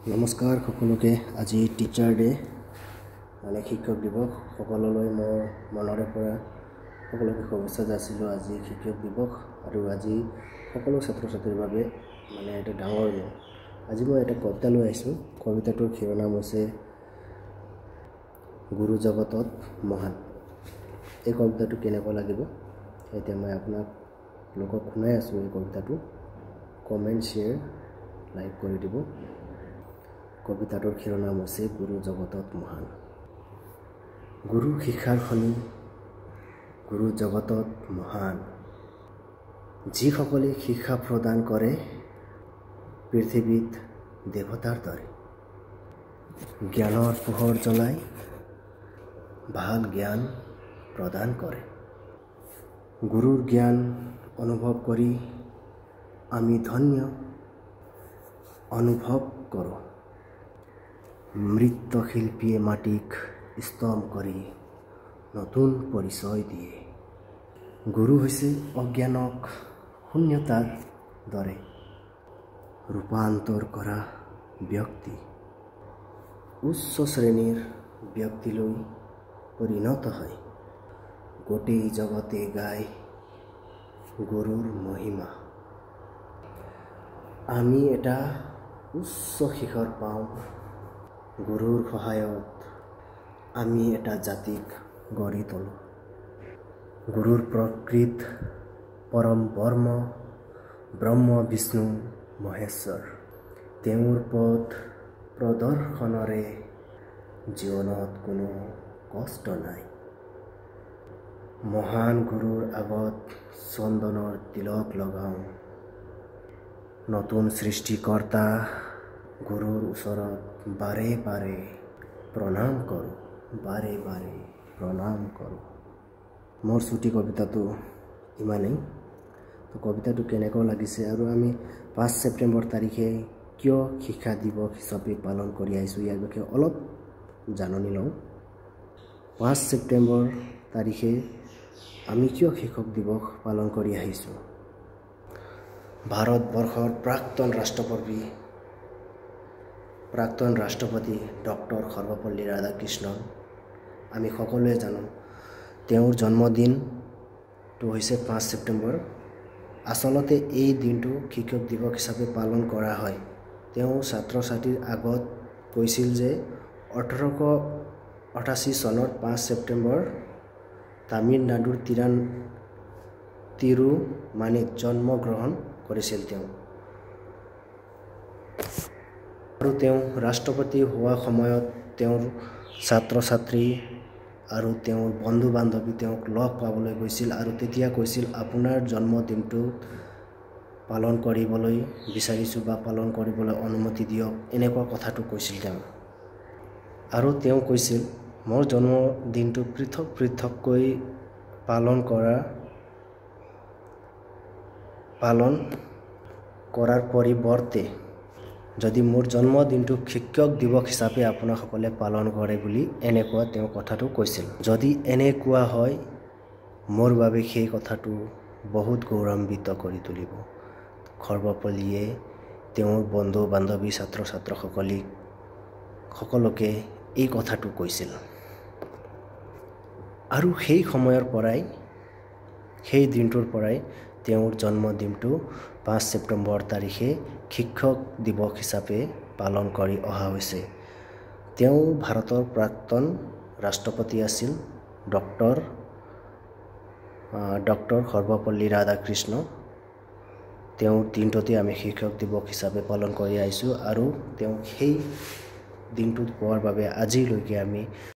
নমস্কাৰ সকলোকে আজি টিচাৰ ডে মানে শিক্ষক দিৱস সকলোলৈ মোৰ মনৰে পৰা সকলোকে শুভেচ্ছা যাচিলোঁ। আজি শিক্ষক দিৱস আৰু আজি সকলো ছাত্ৰ ছাত্ৰীৰ বাবে মানে এটা ডাঙৰ দিন। আজি মই এটা কবিতা লৈ আহিছোঁ। কবিতাটোৰ শিৰোনাম হৈছে গুৰু জগতত মহান। এই কবিতাটো কেনেকুৱা লাগিব এতিয়া মই আপোনালোকক শুনাই আছোঁ। এই কবিতাটো কমেণ্ট শ্বেয়াৰ লাইক কৰি দিব। কবিতাটোৰ শিৰোনাম হৈছে গুৰু জগতত মহান। গুৰু শিক্ষাৰ খনি গুৰু জগতত মহান, যিসকলে শিক্ষা প্ৰদান কৰে পৃথিৱীত দেৱতাৰ দৰে। জ্ঞানৰ পোহৰ জ্বলাই ভাল জ্ঞান প্ৰদান কৰে। গুৰুৰ জ্ঞান অনুভৱ কৰি আমি ধন্য অনুভৱ কৰোঁ। মৃৎশিল্পীয়ে মাটিক স্তম্ভ কৰি নতুন পৰিচয় দিয়ে। গুৰু হৈছে অজ্ঞানক শূন্যতাৰ দৰে ৰূপান্তৰ কৰা ব্যক্তি। উচ্চ শ্ৰেণীৰ ব্যক্তিলৈ পৰিণত হয়। গোটেই জগতে গায় গুৰুৰ মহিমা। আমি এটা উচ্চ শিখৰ পাওঁ গুৰুৰ সহায়ত। আমি এটা জাতিক গঢ়ি তোলোঁ। গুৰুৰ প্ৰকৃত পৰম ব্ৰহ্ম বিষ্ণু মহেশ্বৰ। তেওঁৰ পথ প্ৰদৰ্শনৰে জীৱনত কোনো কষ্ট নাই। মহান গুৰুৰ আগত চন্দনৰ তিলক লগাওঁ। নতুন সৃষ্টিকৰ্তা গুৰুৰ ওচৰত বাৰে বাৰে প্ৰণাম কৰোঁ। মোৰ ছুটি কবিতাটো ইমানেই। তো কবিতাটো কেনেকুৱা লাগিছে আৰু আমি 5 ছেপ্টেম্বৰ তাৰিখে কিয় শিক্ষা দিৱস হিচাপে পালন কৰি আহিছোঁ ইয়াৰ বিষয়ে অলপ জাননী লওঁ। 5 ছেপ্টেম্বৰ তাৰিখে আমি কিয় শিক্ষক দিৱস পালন কৰি আহিছোঁ। ভাৰতবৰ্ষৰ প্ৰাক্তন ৰাষ্ট্ৰপতি ডক্টৰ সৰ্বপল্লী ৰাধাকৃষ্ণন আমি সকলোৱে জানো। তেওঁৰ জন্মদিনটো হৈছে 5 ছেপ্টেম্বৰ। আচলতে এই দিনটো শিক্ষক দিৱস হিচাপে পালন কৰা হয়। তেওঁ ছাত্ৰ ছাত্ৰীৰ আগত কৈছিল যে 1888 চনত 5 ছেপ্টেম্বৰ তামিলনাডুৰ তিৰুমানিত জন্মগ্ৰহণ কৰিছিল তেওঁ। আৰু তেওঁ ৰাষ্ট্ৰপতি হোৱা সময়ত তেওঁৰ ছাত্ৰ ছাত্ৰী আৰু তেওঁৰ বন্ধু বান্ধৱী তেওঁক লগ পাবলৈ গৈছিল আৰু তেতিয়া কৈছিল আপোনাৰ জন্মদিনটো পালন কৰিবলৈ বিচাৰিছোঁ বা পালন কৰিবলৈ অনুমতি দিয়ক, এনেকুৱা কথাটো কৈছিল তেওঁ। আৰু তেওঁ কৈছিল মোৰ জন্মদিনটো পৃথককৈ পালন কৰাৰ পৰিৱৰ্তে যদি মোৰ জন্মদিনটো শিক্ষক দিৱস হিচাপে আপোনাসকলে পালন কৰে বুলি এনেকুৱা তেওঁ কথাটো কৈছিল। যদি এনেকুৱা হয় মোৰ বাবে সেই কথাটো বহুত গৌৰৱান্বিত কৰি তুলিব। সৰ্বপল্লীয়ে তেওঁৰ বন্ধু বান্ধৱী ছাত্ৰ সকলোকে এই কথাটো কৈছিল। আৰু সেই দিনটোৰ পৰাই তেওঁৰ জন্মদিনটো 5 ছেপ্টেম্বৰ তাৰিখে শিক্ষক দিৱস হিচাপে পালন কৰি অহা হৈছে। তেওঁ ভাৰতৰ প্ৰাক্তন ৰাষ্ট্ৰপতি আছিল ডক্টৰ সৰ্বপল্লী ৰাধাকৃষ্ণ। তেওঁৰ দিনটোতে আমি শিক্ষক দিৱস হিচাপে পালন কৰি আহিছোঁ আৰু তেওঁক সেই দিনটোত পোৱাৰ বাবে আজিলৈকে আমি